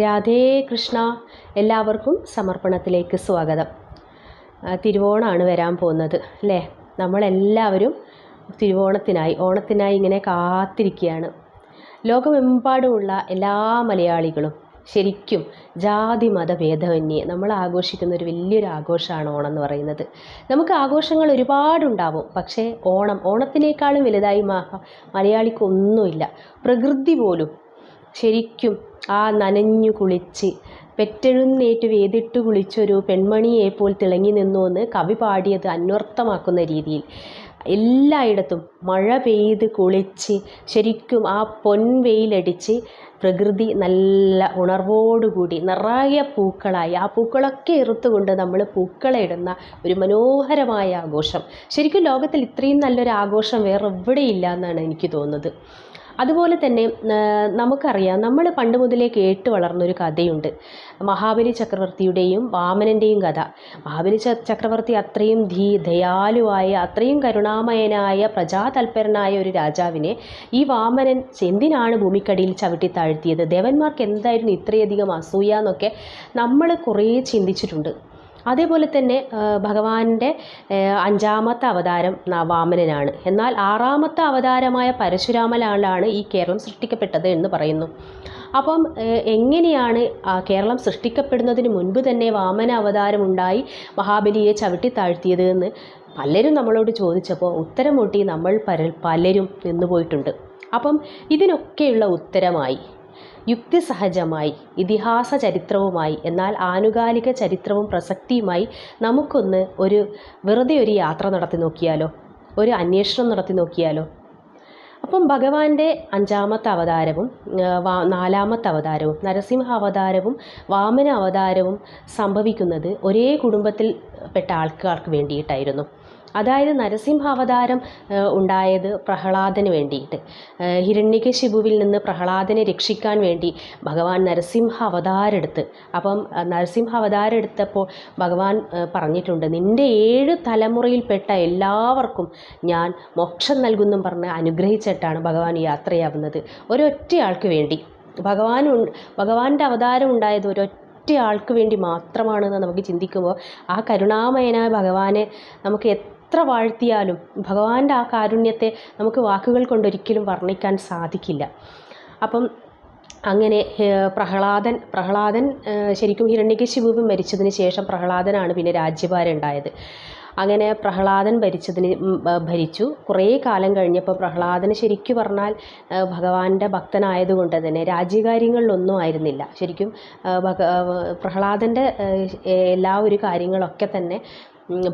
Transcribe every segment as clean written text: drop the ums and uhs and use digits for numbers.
രാധേ കൃഷ്ണ. എല്ലാവർക്കും സമർപ്പണത്തിലേക്ക് സ്വാഗതം. തിരുവോണമാണ് വരാൻ പോകുന്നത് അല്ലേ? നമ്മളെല്ലാവരും ഓണത്തിനായി ഇങ്ങനെ കാത്തിരിക്കുകയാണ്. ലോകമെമ്പാടുമുള്ള എല്ലാ മലയാളികളും ശരിക്കും ജാതി മത ഭേദമന്യേ നമ്മൾ ആഘോഷിക്കുന്ന ഒരു വലിയൊരു ആഘോഷമാണ് ഓണം എന്ന് പറയുന്നത്. നമുക്ക് ആഘോഷങ്ങൾ ഒരുപാടുണ്ടാവും, പക്ഷേ ഓണത്തിനേക്കാളും വലുതായി മലയാളിക്കൊന്നുമില്ല. പ്രകൃതി പോലും ശരിക്കും ആ നനഞ്ഞു കുളിച്ച് പെറ്റെഴുന്നേറ്റ് വേദിട്ട് കുളിച്ചൊരു പെൺമണിയെപ്പോൽ തിളങ്ങി നിന്നു എന്ന് കവി പാടിയത് അന്വർത്ഥമാക്കുന്ന രീതിയിൽ എല്ലായിടത്തും മഴ പെയ്ത് കുളിച്ച് ശരിക്കും ആ പൊൻവെയിലടിച്ച് പ്രകൃതി നല്ല ഉണർവോടുകൂടി നിറയെ പൂക്കളായി ആ പൂക്കളൊക്കെ ഇറുത്തുകൊണ്ട് നമ്മൾ പൂക്കളെ ഇടുന്ന ഒരു മനോഹരമായ ആഘോഷം. ശരിക്കും ലോകത്തിൽ ഇത്രയും നല്ലൊരു ആഘോഷം വേറെ എവിടെയില്ല എന്നാണ് എനിക്ക് തോന്നുന്നത്. അതുപോലെ തന്നെ നമുക്കറിയാം, നമ്മൾ പണ്ട് മുതലേ കേട്ട് വളർന്നൊരു കഥയുണ്ട്, മഹാബലി ചക്രവർത്തിയുടെയും വാമനൻ്റെയും കഥ. മഹാബലി ചക്രവർത്തി അത്രയും ദയാലുവായ, അത്രയും കരുണാമയനായ, പ്രജാതൽപരനായ ഒരു രാജാവിനെ ഈ വാമനൻ എന്തിനാണ് ഭൂമിക്കടിയിൽ ചവിട്ടി താഴ്ത്തിയത്, ദേവന്മാർക്ക് എന്തായിരുന്നു ഇത്രയധികം അസൂയ എന്നൊക്കെ നമ്മൾ കുറേ ചിന്തിച്ചിട്ടുണ്ട്. അതേപോലെ തന്നെ ഭഗവാന്റെ 5ാമത്തെ അവതാരം വാമനനാണ്. എന്നാൽ 6ാമത്തെ അവതാരമായ പരശുരാമനാണ് ഈ കേരളം സൃഷ്ടിക്കപ്പെട്ടത് എന്ന് പറയുന്നു. അപ്പം എങ്ങനെയാണ് കേരളം സൃഷ്ടിക്കപ്പെടുന്നതിന് മുൻപ് തന്നെ വാമന അവതാരമുണ്ടായി മഹാബലിയെ ചവിട്ടി താഴ്ത്തിയത് എന്ന് പലരും നമ്മളോട് ചോദിച്ചപ്പോൾ ഉത്തരം മുട്ടി നമ്മൾ പലരും നിന്നുപോയിട്ടുണ്ട്. അപ്പം ഇതിനൊക്കെയുള്ള ഉത്തരമായി, യുക്തിസഹജമായി, ഇതിഹാസ ചരിത്രവുമായി, എന്നാൽ ആനുകാലിക ചരിത്രവും പ്രസക്തിയുമായി നമുക്കൊന്ന് വെറുതെ ഒരു യാത്ര നടത്തി നോക്കിയാലോ, ഒരു അന്വേഷണം നടത്തി നോക്കിയാലോ. അപ്പം ഭഗവാന്റെ 5ാമത്തെ അവതാരവും 4ാമത്തെ അവതാരവും നരസിംഹ അവതാരവും വാമന അവതാരവും സംഭവിക്കുന്നത് ഒരേ കുടുംബത്തിൽ പെട്ട ആൾക്കാർക്ക് വേണ്ടിയിട്ടായിരുന്നു. അതായത് നരസിംഹ അവതാരം ഉണ്ടായത് പ്രഹ്ലാദന് വേണ്ടിയിട്ട്, ഹിരണ്യകശിപുവിൽ നിന്ന് പ്രഹ്ലാദനെ രക്ഷിക്കാൻ വേണ്ടി ഭഗവാൻ നരസിംഹ അവതാരം എടുത്ത്. അപ്പം നരസിംഹ അവതാരം എടുത്തപ്പോൾ ഭഗവാൻ പറഞ്ഞിട്ടുണ്ട്, നിൻ്റെ 7 തലമുറയിൽപ്പെട്ട എല്ലാവർക്കും ഞാൻ മോക്ഷം നൽകുന്നും പറഞ്ഞ് അനുഗ്രഹിച്ചിട്ടാണ് ഭഗവാൻ യാത്രയാവുന്നത്. ഒരൊറ്റയാൾക്ക് വേണ്ടി ഭഗവാന്റെ അവതാരം ഉണ്ടായത് ഒരൊറ്റ ആൾക്ക് വേണ്ടി മാത്രമാണെന്ന് നമുക്ക് ചിന്തിക്കുമ്പോൾ ആ കരുണാമയനായ ഭഗവാനെ നമുക്ക് എത്ര വാഴ്ത്തിയാലും ഭഗവാന്റെ ആ കാരുണ്യത്തെ നമുക്ക് വാക്കുകൾ കൊണ്ടൊരിക്കലും വർണ്ണിക്കാൻ സാധിക്കില്ല. അപ്പം അങ്ങനെ പ്രഹ്ലാദൻ ശരിക്കും ഹിരണ്യകശിപു മരിച്ചതിന് ശേഷം പ്രഹ്ലാദനാണ് പിന്നെ രാജ്യഭാരം ഉണ്ടായത്. അങ്ങനെ പ്രഹ്ലാദൻ ഭരിച്ചു. കുറേ കാലം കഴിഞ്ഞപ്പോൾ പ്രഹ്ലാദന് ശരിക്കും പറഞ്ഞാൽ ഭഗവാന്റെ ഭക്തനായതുകൊണ്ട് തന്നെ രാജ്യകാര്യങ്ങളിലൊന്നും ആയിരുന്നില്ല. ശരിക്കും പ്രഹ്ലാദൻ്റെ എല്ലാ ഒരു കാര്യങ്ങളൊക്കെ തന്നെ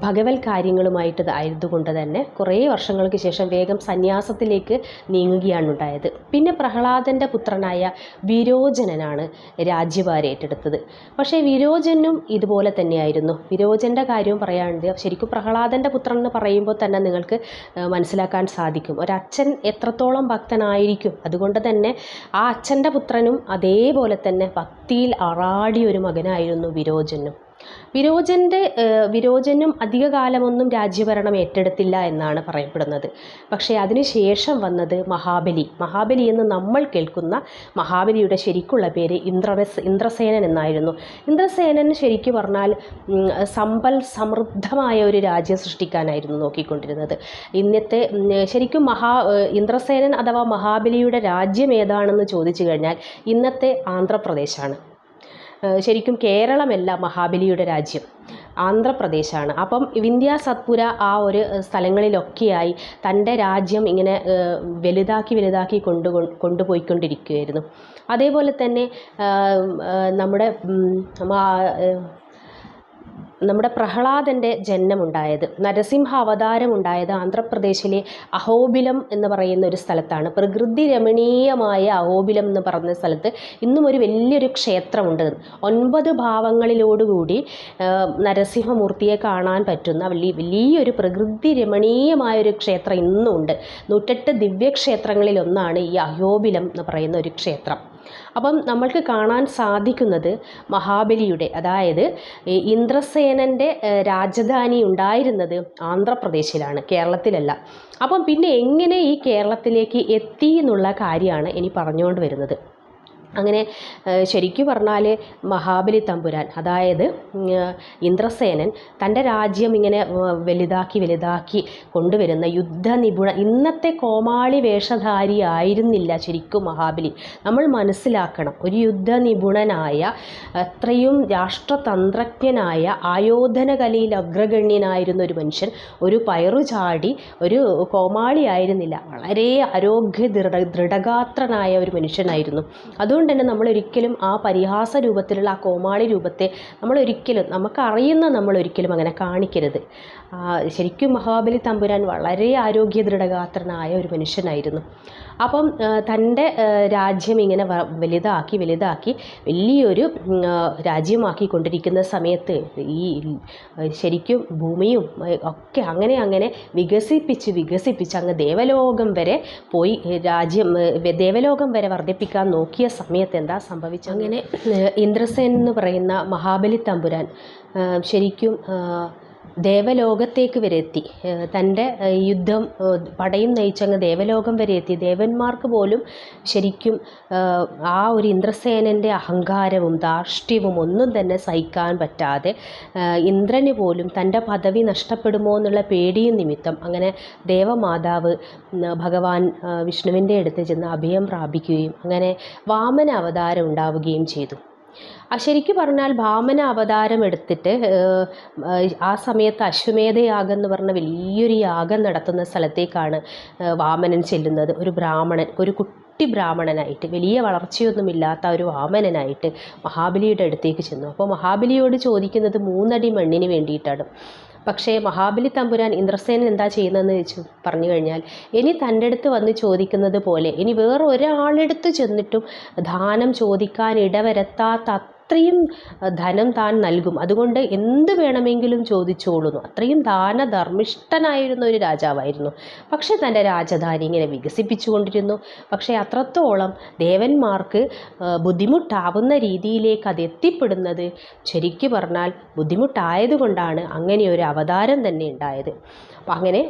ഭഗവത് കാര്യങ്ങളുമായിട്ട് ആയതുകൊണ്ട് തന്നെ കുറേ വർഷങ്ങൾക്ക് ശേഷം വേഗം സന്യാസത്തിലേക്ക് നീങ്ങുകയാണ് ഉണ്ടായത്. പിന്നെ പ്രഹ്ലാദൻ്റെ പുത്രനായ വിരോചനനാണ് രാജ്യഭാരം ഏറ്റെടുത്തത്. പക്ഷേ വിരോചനും ഇതുപോലെ തന്നെയായിരുന്നു. വിരോചൻ്റെ കാര്യം പറയാണ്ട് ശരിക്കും പ്രഹ്ലാദൻ്റെ പുത്രൻ എന്ന് പറയുമ്പോൾ തന്നെ നിങ്ങൾക്ക് മനസ്സിലാക്കാൻ സാധിക്കും ഒരച്ഛൻ എത്രത്തോളം ഭക്തനായിരിക്കും. അതുകൊണ്ട് തന്നെ ആ അച്ഛൻ്റെ പുത്രനും അതേപോലെ തന്നെ ഭക്തിയിൽ അറാടിയ ഒരു മകനായിരുന്നു വിരോചനും അധികകാലമൊന്നും രാജ്യഭരണം ഏറ്റെടുത്തില്ല എന്നാണ് പറയപ്പെടുന്നത്. പക്ഷേ അതിനുശേഷം വന്നത് മഹാബലി എന്ന് നമ്മൾ കേൾക്കുന്ന മഹാബലിയുടെ ശരിക്കുള്ള പേര് ഇന്ദ്രസേനൻ എന്നായിരുന്നു. ഇന്ദ്രസേനൻ ശരിക്കും പറഞ്ഞാൽ സമ്പൽ സമൃദ്ധമായ ഒരു രാജ്യം സൃഷ്ടിക്കാനായിരുന്നു നോക്കിക്കൊണ്ടിരുന്നത്. ഇന്നത്തെ ശരിക്കും ഇന്ദ്രസേനൻ അഥവാ മഹാബലിയുടെ രാജ്യം ഏതാണെന്ന് ചോദിച്ചു കഴിഞ്ഞാൽ ഇന്നത്തെ ആന്ധ്രാപ്രദേശാണ്. ശരിക്കും കേരളമല്ല മഹാബലിയുടെ രാജ്യം, ആന്ധ്രാപ്രദേശാണ്. അപ്പം വിന്ധ്യ സത്പുര ആ ഒരു സ്ഥലങ്ങളിലൊക്കെയായി തൻ്റെ രാജ്യം ഇങ്ങനെ വലുതാക്കി കൊണ്ടുപോയിക്കൊണ്ടിരിക്കുകയായിരുന്നു. അതേപോലെ തന്നെ നമ്മുടെ പ്രഹ്ലാദൻ്റെ ജന്മമുണ്ടായത്, നരസിംഹ അവതാരമുണ്ടായത് ആന്ധ്രാപ്രദേശിലെ അഹോബിലം എന്ന് പറയുന്ന ഒരു സ്ഥലത്താണ്. പ്രകൃതി രമണീയമായ അഹോബിലം എന്ന് പറയുന്ന സ്ഥലത്ത് ഇന്നും ഒരു വലിയൊരു ക്ഷേത്രമുണ്ട്. 9 ഭാവങ്ങളിലോടുകൂടി നരസിംഹമൂർത്തിയെ കാണാൻ പറ്റുന്ന വലിയൊരു പ്രകൃതി രമണീയമായൊരു ക്ഷേത്രം ഇന്നും ഉണ്ട്. 108 ദിവ്യക്ഷേത്രങ്ങളിലൊന്നാണ് ഈ അഹോബിലം എന്ന് പറയുന്ന ഒരു ക്ഷേത്രം. അപ്പം നമ്മൾക്ക് കാണാൻ സാധിക്കുന്നത് മഹാബലിയുടെ, അതായത് ഇന്ദ്രസേനൻ്റെ രാജധാനി ഉണ്ടായിരുന്നത് ആന്ധ്രാപ്രദേശിലാണ്, കേരളത്തിലല്ല. അപ്പം പിന്നെ എങ്ങനെ ഈ കേരളത്തിലേക്ക് എത്തി എന്നുള്ള കാര്യമാണ് ഇനി പറഞ്ഞുകൊണ്ട് വരുന്നത്. അങ്ങനെ ശരിക്കും പറഞ്ഞാൽ മഹാബലി തമ്പുരാൻ, അതായത് ഇന്ദ്രസേനൻ തൻ്റെ രാജ്യം ഇങ്ങനെ വലുതാക്കി കൊണ്ടുവരുന്ന ഇന്നത്തെ കോമാളി വേഷധാരി ആയിരുന്നില്ല ശരിക്കും മഹാബലി. നമ്മൾ മനസ്സിലാക്കണം, ഒരു യുദ്ധനിപുണനായ, അത്രയും രാഷ്ട്രതന്ത്രജ്ഞനായ, ആയോധന കലയിൽ അഗ്രഗണ്യനായിരുന്ന ഒരു മനുഷ്യൻ ഒരു പയറുചാടി ഒരു കോമാളി ആയിരുന്നില്ല. വളരെ ആരോഗ്യ ദൃഢഗാത്രനായ ഒരു മനുഷ്യനായിരുന്നു. അതുകൊണ്ട് തന്നെ നമ്മളൊരിക്കലും ആ പരിഹാസ രൂപത്തിലുള്ള ആ കോമാളി രൂപത്തെ നമ്മളൊരിക്കലും അങ്ങനെ കാണിക്കരുത്. ശരിക്കും മഹാബലി തമ്പുരാൻ വളരെ ആരോഗ്യ ദൃഢഗാത്രനായ ഒരു മനുഷ്യനായിരുന്നു. അപ്പം തൻ്റെ രാജ്യം ഇങ്ങനെ വലുതാക്കി വലിയൊരു രാജ്യമാക്കിക്കൊണ്ടിരിക്കുന്ന സമയത്ത് ഈ ശരിക്കും ഭൂമിയും ഒക്കെ അങ്ങനെ വികസിപ്പിച്ച് അങ്ങ് ദേവലോകം വരെ പോയി, ദേവലോകം വരെ വർദ്ധിപ്പിക്കാൻ നോക്കിയ സമയത്ത് എന്താ സംഭവിച്ചത്? അങ്ങനെ ഇന്ദ്രസേൻ എന്ന് പറയുന്ന മഹാബലി തമ്പുരാൻ ശരിക്കും ദേവലോകത്തേക്ക് വരെ എത്തി. തൻ്റെ പടയും നയിച്ചങ്ങ് ദേവലോകം വരെ എത്തി. ദേവന്മാർക്ക് പോലും ശരിക്കും ആ ഒരു ഇന്ദ്രസേനൻ്റെ അഹങ്കാരവും ധാർഷ്ട്യവും ഒന്നും തന്നെ സഹിക്കാൻ പറ്റാതെ, ഇന്ദ്രന് പോലും തൻ്റെ പദവി നഷ്ടപ്പെടുമോ എന്നുള്ള പേടിയും നിമിത്തം അങ്ങനെ ദേവമാതാവ് ഭഗവാൻ വിഷ്ണുവിൻ്റെ അടുത്ത് ചെന്ന് അഭയം പ്രാപിക്കുകയും അങ്ങനെ വാമന അവതാരം ഉണ്ടാവുകയും ചെയ്തു. ശരിക്കും പറഞ്ഞാൽ വാമന അവതാരം എടുത്തിട്ട് ആ സമയത്ത് അശ്വമേധയാഗം എന്ന് പറഞ്ഞ വലിയൊരു യാഗം നടത്തുന്ന സ്ഥലത്തേക്കാണ് വാമനൻ ചെല്ലുന്നത്. ഒരു ബ്രാഹ്മണൻ, ഒരു കുട്ടി ബ്രാഹ്മണനായിട്ട്, വലിയ വളർച്ചയൊന്നുമില്ലാത്ത ഒരു വാമനനായിട്ട് മഹാബലിയുടെ അടുത്തേക്ക് ചെന്നു. അപ്പോൾ മഹാബലിയോട് ചോദിക്കുന്നത് 3 അടി മണ്ണിന് വേണ്ടിയിട്ടാണ്. പക്ഷേ മഹാബലി തമ്പുരാൻ ഇന്ദ്രസേനൻ എന്താ ചെയ്യുന്നതെന്ന് പറഞ്ഞു കഴിഞ്ഞാൽ, ഇനി തൻ്റെ അടുത്ത് വന്ന് ചോദിക്കുന്നത് പോലെ ഇനി വേറെ ഒരാളെടുത്ത് ചെന്നിട്ടും ദാനം ചോദിക്കാൻ ഇടവരുത്താത്ത അത്രയും ധനം താൻ നൽകും, അതുകൊണ്ട് എന്ത് വേണമെങ്കിലും ചോദിച്ചോളുന്നു. അത്രയും ദാനധർമ്മിഷ്ഠനായിരുന്ന ഒരു രാജാവായിരുന്നു. പക്ഷേ തൻ്റെ രാജധാനി ഇങ്ങനെ വികസിപ്പിച്ചുകൊണ്ടിരുന്നു. പക്ഷേ അത്രത്തോളം ദേവന്മാർക്ക് ബുദ്ധിമുട്ടാവുന്ന രീതിയിലേക്ക് അത് എത്തിപ്പെടുന്നത് ശരിക്കു പറഞ്ഞാൽ ബുദ്ധിമുട്ടായതുകൊണ്ടാണ് അങ്ങനെ ഒരു അവതാരം തന്നെ ഉണ്ടായത്. അപ്പം അങ്ങനെ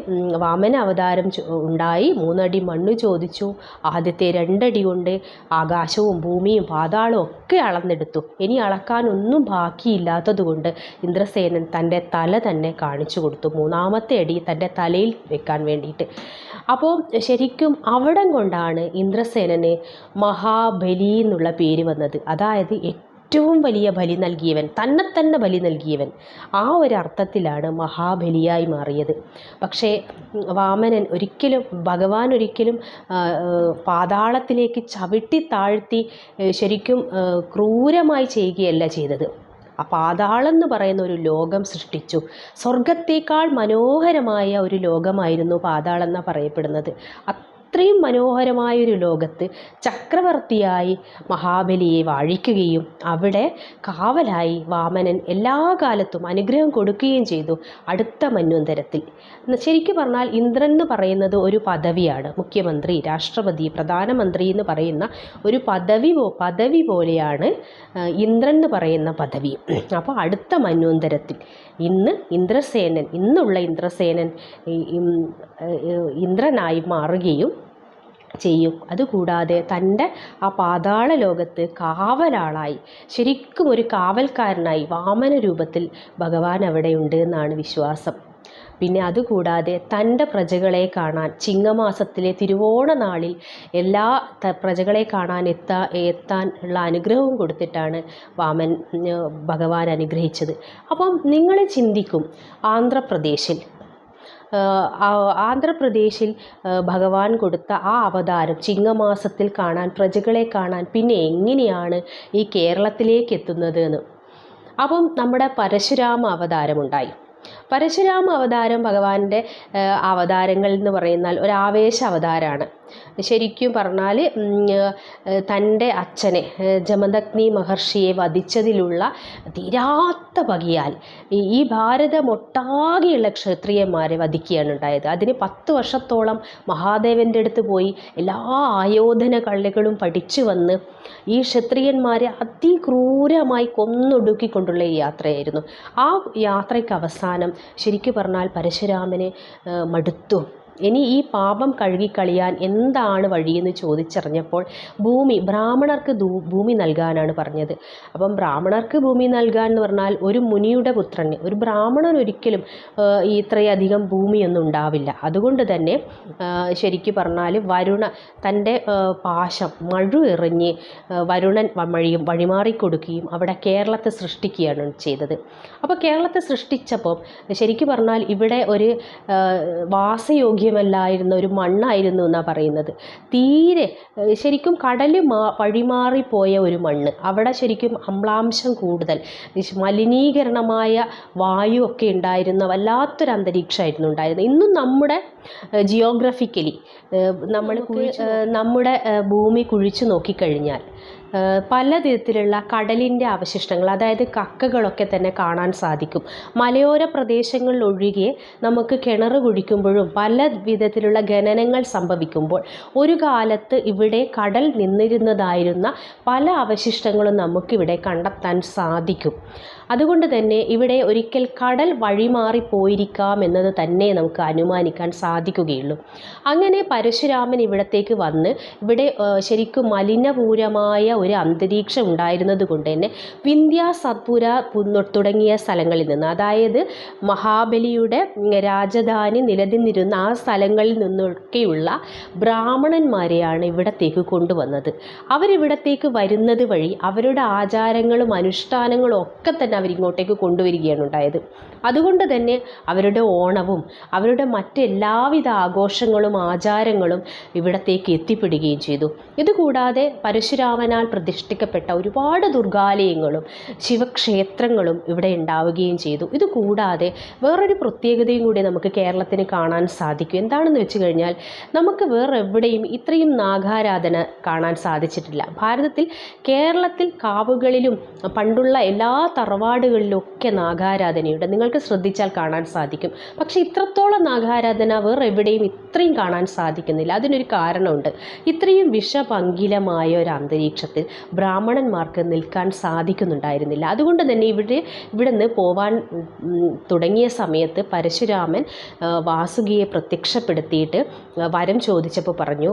വാമന അവതാരം ഉണ്ടായി. 3 അടി മണ്ണ് ചോദിച്ചു. ആദ്യത്തെ 2 അടി കൊണ്ട് ആകാശവും ഭൂമിയും പാതാളവും ഒക്കെ അളന്നെടുത്തു. ഇനി അളക്കാനൊന്നും ബാക്കിയില്ലാത്തതുകൊണ്ട് ഇന്ദ്രസേനൻ തൻ്റെ തല തന്നെ കാണിച്ചു കൊടുത്തു, 3ാമത്തെ അടി തൻ്റെ തലയിൽ വെക്കാൻ വേണ്ടിയിട്ട്. അപ്പോൾ ശരിക്കും അവിടം കൊണ്ടാണ് ഇന്ദ്രസേനന് മഹാബലി എന്നുള്ള പേര് വന്നത്. അതായത് ഏറ്റവും വലിയ ബലി നൽകിയവൻ, തന്നെ ബലി നൽകിയവൻ, ആ ഒരു അർത്ഥത്തിലാണ് മഹാബലിയായി മാറിയത്. പക്ഷേ ഭഗവാൻ ഒരിക്കലും പാതാളത്തിലേക്ക് ചവിട്ടി താഴ്ത്തി ശരിക്കും ക്രൂരമായി ചെയ്യുകയല്ല ചെയ്തത്. ആ പാതാളം എന്ന് പറയുന്ന ഒരു ലോകം സൃഷ്ടിച്ചു. സ്വർഗത്തേക്കാൾ മനോഹരമായ ഒരു ലോകമായിരുന്നു പാതാളം എന്നാണ് പറയപ്പെടുന്നത്. അത്രയും മനോഹരമായൊരു ലോകത്ത് ചക്രവർത്തിയായി മഹാബലിയെ വാഴിക്കുകയും അവിടെ കാവലായി വാമനൻ എല്ലാ കാലത്തും അനുഗ്രഹം കൊടുക്കുകയും ചെയ്തു. അടുത്ത മന്വന്തരത്തിൽ ശരിക്കും പറഞ്ഞാൽ ഇന്ദ്രൻ എന്ന് പറയുന്നത് ഒരു പദവിയാണ്. മുഖ്യമന്ത്രി, രാഷ്ട്രപതി, പ്രധാനമന്ത്രി എന്ന് പറയുന്ന ഒരു പദവി പോലെയാണ് ഇന്ദ്രൻ എന്ന് പറയുന്ന പദവി. അപ്പോൾ അടുത്ത മന്വന്തരത്തിൽ ഇന്നുള്ള ഇന്ദ്രസേനൻ ഇന്ദ്രനായി മാറുകയും ചെയ്യും. അതുകൂടാതെ തൻ്റെ ആ പാതാള ലോകത്ത് കാവലാളായി, ശരിക്കും ഒരു കാവൽക്കാരനായി വാമന രൂപത്തിൽ ഭഗവാൻ അവിടെ ഉണ്ട് എന്നാണ് വിശ്വാസം. പിന്നെ അതുകൂടാതെ തൻ്റെ പ്രജകളെ കാണാൻ ചിങ്ങമാസത്തിലെ തിരുവോണ നാളിൽ എല്ലാ പ്രജകളെ കാണാൻ എത്താൻ ഉള്ള അനുഗ്രഹവും കൊടുത്തിട്ടാണ് ഭഗവാൻ അനുഗ്രഹിച്ചത്. അപ്പം നിങ്ങൾ ചിന്തിക്കും, ആന്ധ്രാപ്രദേശിൽ ഭഗവാൻ കൊടുത്ത ആ അവതാരം ചിങ്ങമാസത്തിൽ കാണാൻ, പ്രജകളെ കാണാൻ പിന്നെ എങ്ങനെയാണ് ഈ കേരളത്തിലേക്ക് എത്തുന്നത് എന്ന്. അപ്പം നമ്മുടെ പരശുരാമ അവതാരമുണ്ടായി. പരശുരാമ അവതാരം ഭഗവാന്റെ അവതാരങ്ങൾ എന്ന് പറയുന്നാൽ ഒരു ആവേശ അവതാരമാണ്. ശരിക്കും പറഞ്ഞാൽ തൻ്റെ അച്ഛനെ ജമദഗ്നി മഹർഷിയെ വധിച്ചതിലുള്ള തീരാത്ത പകയാൽ ഈ ഭാരതമൊട്ടാകെയുള്ള ക്ഷത്രിയന്മാരെ വധിക്കുകയാണ് ഉണ്ടായത്. അതിന് 10 വർഷത്തോളം മഹാദേവൻ്റെ അടുത്ത് പോയി എല്ലാ ആയോധന കലകളും പഠിച്ചു വന്ന് ഈ ക്ഷത്രിയന്മാരെ അതിക്രൂരമായി കൊന്നൊടുക്കിക്കൊണ്ടുള്ള ഈ യാത്രയായിരുന്നു. ആ യാത്രയ്ക്ക് അവസാനം ശരിക്കും പറഞ്ഞാൽ പരശുരാമന് മടുത്തു. ഇനി ഈ പാപം കഴുകിക്കളിയാൻ എന്താണ് വഴിയെന്ന് ചോദിച്ചറിഞ്ഞപ്പോൾ ബ്രാഹ്മണർക്ക് ഭൂമി നൽകാനാണ് പറഞ്ഞത്. അപ്പം ബ്രാഹ്മണർക്ക് ഭൂമി നൽകാൻ എന്ന് പറഞ്ഞാൽ ഒരു മുനിയുടെ പുത്രന്, ഒരു ബ്രാഹ്മണൻ ഒരിക്കലും ഇത്രയധികം ഭൂമിയൊന്നും ഉണ്ടാവില്ല. അതുകൊണ്ട് തന്നെ ശരിക്കും പറഞ്ഞാൽ തൻ്റെ പാശം മഴു എറിഞ്ഞ് വരുണൻ വഴിമാറിക്കൊടുക്കുകയും അവിടെ കേരളത്തെ സൃഷ്ടിക്കുകയാണ് ചെയ്തത്. അപ്പോൾ കേരളത്തെ സൃഷ്ടിച്ചപ്പോൾ ശരിക്കും പറഞ്ഞാൽ ഇവിടെ ഒരു വാസയോഗ്യമല്ലായിരുന്ന ഒരു മണ്ണായിരുന്നു എന്നാണ് പറയുന്നത്. തീരെ ശരിക്കും കടൽ വഴിമാറിപ്പോയ ഒരു മണ്ണ്, അവിടെ ശരിക്കും അമ്ലാംശം കൂടുതൽ, മലിനീകരണമായ വായു ഒക്കെ ഉണ്ടായിരുന്ന വല്ലാത്തൊരു അന്തരീക്ഷമായിരുന്നു ഉണ്ടായിരുന്നത്. ഇന്നും നമ്മുടെ ജിയോഗ്രഫിക്കലി നമ്മുടെ ഭൂമി കുഴിച്ചു നോക്കിക്കഴിഞ്ഞാൽ പല തരത്തിലുള്ള കടലിൻ്റെ അവശിഷ്ടങ്ങൾ, അതായത് കക്കകളൊക്കെ തന്നെ കാണാൻ സാധിക്കും. മലയോര പ്രദേശങ്ങളിൽ ഒഴികെ നമുക്ക് കിണർ കുഴിക്കുമ്പോഴും പല വിധത്തിലുള്ള ഖനനങ്ങൾ സംഭവിക്കുമ്പോൾ ഒരു കാലത്ത് ഇവിടെ കടൽ നിന്നിരുന്നതായിരുന്ന പല അവശിഷ്ടങ്ങളും നമുക്കിവിടെ കണ്ടെത്താൻ സാധിക്കും. അതുകൊണ്ട് തന്നെ ഇവിടെ ഒരിക്കൽ കടൽ വഴിമാറിപ്പോയിരിക്കാം എന്നത് തന്നെ നമുക്ക് അനുമാനിക്കാൻ സാധിക്കുകയുള്ളൂ. അങ്ങനെ പരശുരാമൻ ഇവിടത്തേക്ക് വന്ന് ഇവിടെ ശരിക്കും മലിനപൂരമായ ഒരു അന്തരീക്ഷം ഉണ്ടായിരുന്നത് കൊണ്ട് തന്നെ വിന്ധ്യ സത്പുര തുടങ്ങിയ സ്ഥലങ്ങളിൽ നിന്ന്, അതായത് മഹാബലിയുടെ രാജധാനി നിലനിന്നിരുന്ന ആ സ്ഥലങ്ങളിൽ നിന്നൊക്കെയുള്ള ബ്രാഹ്മണന്മാരെയാണ് ഇവിടത്തേക്ക് കൊണ്ടുവന്നത്. അവരിവിടത്തേക്ക് വരുന്നത് വഴി അവരുടെ ആചാരങ്ങളും അനുഷ്ഠാനങ്ങളും ഒക്കെ തന്നെ അവരിങ്ങോട്ടേക്ക് കൊണ്ടുവരികയാണ് ഉണ്ടായത്. അതുകൊണ്ട് തന്നെ അവരുടെ ഓണവും അവരുടെ മറ്റെല്ലാവിധ ആഘോഷങ്ങളും ആചാരങ്ങളും ഇവിടത്തേക്ക് എത്തിപ്പെടുകയും ചെയ്തു. ഇതുകൂടാതെ പരശുരാമനാൽ പ്രതിഷ്ഠിക്കപ്പെട്ട ഒരുപാട് ദുർഗാലയങ്ങളും ശിവക്ഷേത്രങ്ങളും ഇവിടെ ഉണ്ടാവുകയും ചെയ്തു. ഇതുകൂടാതെ വേറൊരു പ്രത്യേകതയും കൂടി നമുക്ക് കേരളത്തിന് കാണാൻ സാധിക്കും. എന്താണെന്ന് വെച്ച് കഴിഞ്ഞാൽ നമുക്ക് വേറെ എവിടെയും ഇത്രയും നാഗാരാധന കാണാൻ സാധിച്ചിട്ടില്ല. ഭാരതത്തിൽ കേരളത്തിൽ കാവുകളിലും പണ്ടുള്ള എല്ലാ തറവാടുകളിലൊക്കെ നാഗാരാധനയുണ്ട്, നിങ്ങൾക്ക് ശ്രദ്ധിച്ചാൽ കാണാൻ സാധിക്കും. പക്ഷെ ഇത്രത്തോളം നാഗാരാധന വേറെ എവിടെയും ഇത്രയും കാണാൻ സാധിക്കുന്നില്ല. അതിനൊരു കാരണമുണ്ട്. ഇത്രയും വിഷപങ്കിലമായ ഒരു അന്തരീക്ഷത്തിൽ ബ്രാഹ്മണന്മാർക്ക് നിൽക്കാൻ സാധിക്കുന്നുണ്ടായിരുന്നില്ല. അതുകൊണ്ട് തന്നെ ഇവിടെ നിന്ന് പോവാൻ തുടങ്ങിയ സമയത്ത് പരശുരാമൻ വാസുകിയെ പ്രത്യക്ഷപ്പെടുത്തിയിട്ട് വരം ചോദിച്ചപ്പോൾ പറഞ്ഞു,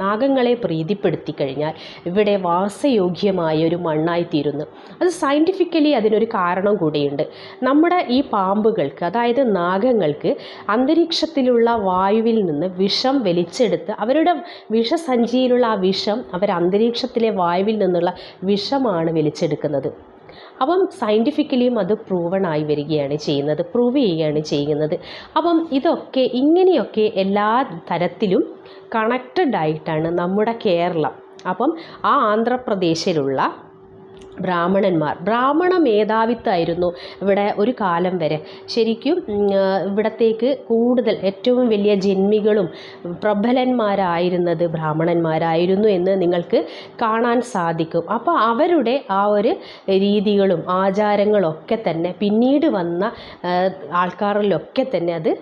നാഗങ്ങളെ പ്രീതിപ്പെടുത്തി കഴിഞ്ഞാൽ ഇവിടെ വാസയോഗ്യമായ ഒരു മണ്ണായിത്തീരുന്നു. അത് സയൻറ്റിഫിക്കലി അതിനൊരു കാരണം കൂടിയുണ്ട്. നമ്മുടെ ഈ പാമ്പുകൾക്ക്, അതായത് നാഗങ്ങൾക്ക് അന്തരീക്ഷത്തിലുള്ള വായുവിൽ നിന്ന് വിഷം വലിച്ചെടുത്ത് അവരുടെ വിഷസഞ്ചിയിലുള്ള ആ വിഷം അവർ അന്തരീക്ഷത്തിലെ വായുവിൽ നിന്നുള്ള വിഷമാണ് വലിച്ചെടുക്കുന്നത്. അപ്പം സയൻറ്റിഫിക്കലിയും അത് പ്രൂവണായി വരികയാണ് ചെയ്യുന്നത്, പ്രൂവ് ചെയ്യുകയാണ് ചെയ്യുന്നത്. അപ്പം ഇതൊക്കെ ഇങ്ങനെയൊക്കെ എല്ലാ തരത്തിലും കണക്റ്റഡ് ആയിട്ടാണ് നമ്മുടെ കേരളം. അപ്പം ആ ആന്ധ്രാപ്രദേശിലുള്ള ബ്രാഹ്മണ മേധാവിത്വമായിരുന്നു ഇവിടെ ഒരു കാലം വരെ. ശരിക്കും ഇവിടത്തേക്ക് കൂടുതൽ ഏറ്റവും വലിയ ജന്മികളും പ്രബലന്മാരായിരുന്നത് ബ്രാഹ്മണന്മാരായിരുന്നു എന്ന് നിങ്ങൾക്ക് കാണാൻ സാധിക്കും. അപ്പോൾ അവരുടെ ആ ഒരു രീതികളും ആചാരങ്ങളൊക്കെ തന്നെ പിന്നീട് വന്ന ആൾക്കാരിലൊക്കെ തന്നെ അത്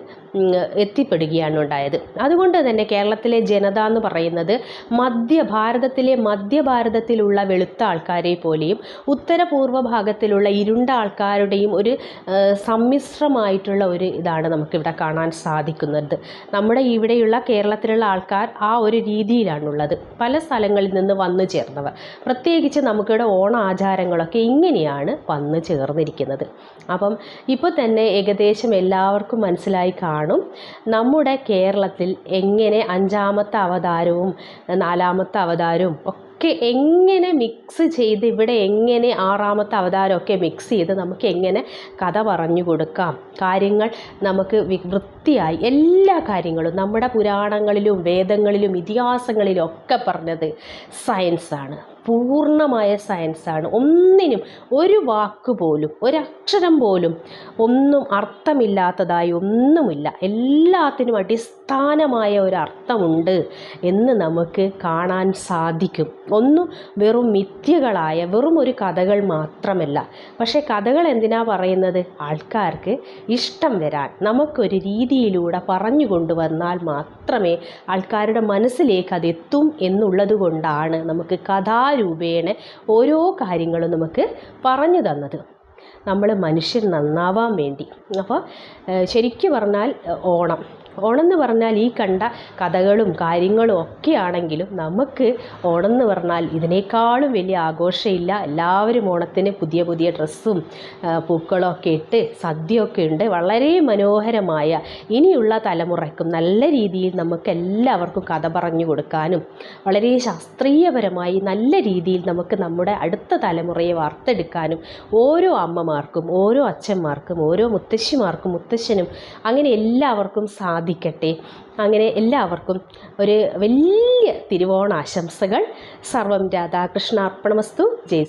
എത്തിപ്പെടുകയാണ് ഉണ്ടായത്. അതുകൊണ്ട് തന്നെ കേരളത്തിലെ ജനത എന്ന് പറയുന്നത് മധ്യഭാരതത്തിലുള്ള വെളുത്ത ആൾക്കാരെ പോലെയും ഉത്തരപൂർവ്വ ഭാഗത്തിലുള്ള ഇരുണ്ട ആൾക്കാരുടെയും ഒരു സമ്മിശ്രമായിട്ടുള്ള ഒരു ഇതാണ് നമുക്കിവിടെ കാണാൻ സാധിക്കുന്നത്. നമ്മുടെ ഇവിടെയുള്ള കേരളത്തിലുള്ള ആൾക്കാർ ആ ഒരു രീതിയിലാണുള്ളത്, പല സ്ഥലങ്ങളിൽ നിന്ന് വന്നു ചേർന്നവർ. പ്രത്യേകിച്ച് നമുക്കിവിടെ ഓണ ആചാരങ്ങളൊക്കെ ഇങ്ങനെയാണ് വന്നു ചേർന്നിരിക്കുന്നത്. അപ്പം ഇപ്പോൾ തന്നെ ഏകദേശം എല്ലാവർക്കും മനസ്സിലായി കാണും നമ്മുടെ കേരളത്തിൽ എങ്ങനെ 5ാമത്തെ അവതാരവും 4ാമത്തെ അവതാരവും ഒക്കെ എങ്ങനെ മിക്സ് ചെയ്ത്, ഇവിടെ എങ്ങനെ 6ാമത്തെ അവതാരമൊക്കെ മിക്സ് ചെയ്ത് നമുക്ക് എങ്ങനെ കഥ പറഞ്ഞു കൊടുക്കാം, കാര്യങ്ങൾ നമുക്ക് വൃത്തിയായി എല്ലാ കാര്യങ്ങളും നമ്മുടെ പുരാണങ്ങളിലും വേദങ്ങളിലും ഇതിഹാസങ്ങളിലും ഒക്കെ പറഞ്ഞത് സയൻസാണ്, പൂർണ്ണമായ സയൻസാണ്. ഒന്നിനും ഒരു വാക്ക് പോലും ഒരക്ഷരം പോലും ഒന്നും അർത്ഥമില്ലാത്തതായി ഒന്നുമില്ല. എല്ലാത്തിനും അടിസ്ഥാനമായ ഒരു അർത്ഥമുണ്ട് എന്ന് നമുക്ക് കാണാൻ സാധിക്കും. ഒന്നും വെറും മിഥ്യകളായ വെറും ഒരു കഥകൾ മാത്രമല്ല. പക്ഷേ കഥകൾ എന്തിനാ പറയുന്നത്? ആൾക്കാർക്ക് ഇഷ്ടം വരാൻ, നമുക്കൊരു രീതിയിലൂടെ പറഞ്ഞു കൊണ്ടുവന്നാൽ മാത്രമേ ആൾക്കാരുടെ മനസ്സിലേക്ക് അതെത്തും എന്നുള്ളത് കൊണ്ടാണ് നമുക്ക് കഥാരൂപേണ ഓരോ കാര്യങ്ങളും നമുക്ക് പറഞ്ഞു തന്നത്, നമ്മൾ മനുഷ്യൻ നന്നാവാൻ വേണ്ടി. അപ്പോൾ ശരിക്കും പറഞ്ഞാൽ ഓണം എന്ന് പറഞ്ഞാൽ ഈ കണ്ട കഥകളും കാര്യങ്ങളും ഒക്കെ ആണെങ്കിലും നമുക്ക് ഓണം എന്ന് പറഞ്ഞാൽ ഇതിനേക്കാളും വലിയ ആഘോഷമില്ല. എല്ലാവരും ഓണത്തിന് പുതിയ പുതിയ ഡ്രസ്സും പൂക്കളമൊക്കെ ഇട്ട് സദ്യയൊക്കെ ഉണ്ട്. വളരെ മനോഹരമായ ഇനിയുള്ള തലമുറയ്ക്കും നല്ല രീതിയിൽ നമുക്ക് എല്ലാവർക്കും കഥ പറഞ്ഞു കൊടുക്കാനും വളരെ ശാസ്ത്രീയപരമായി നല്ല രീതിയിൽ നമുക്ക് നമ്മുടെ അടുത്ത തലമുറയെ വാർത്തെടുക്കാനും ഓരോ അമ്മമാർക്കും ഓരോ അച്ഛന്മാർക്കും ഓരോ മുത്തശ്ശിമാർക്കും മുത്തശ്ശനും അങ്ങനെ എല്ലാവർക്കും സാധിക്കട്ടെ. അങ്ങനെ എല്ലാവർക്കും ഒരു വലിയ തിരുവോണാശംസകൾ. സർവം രാധാകൃഷ്ണാർപ്പണമസ്തു. ജയ്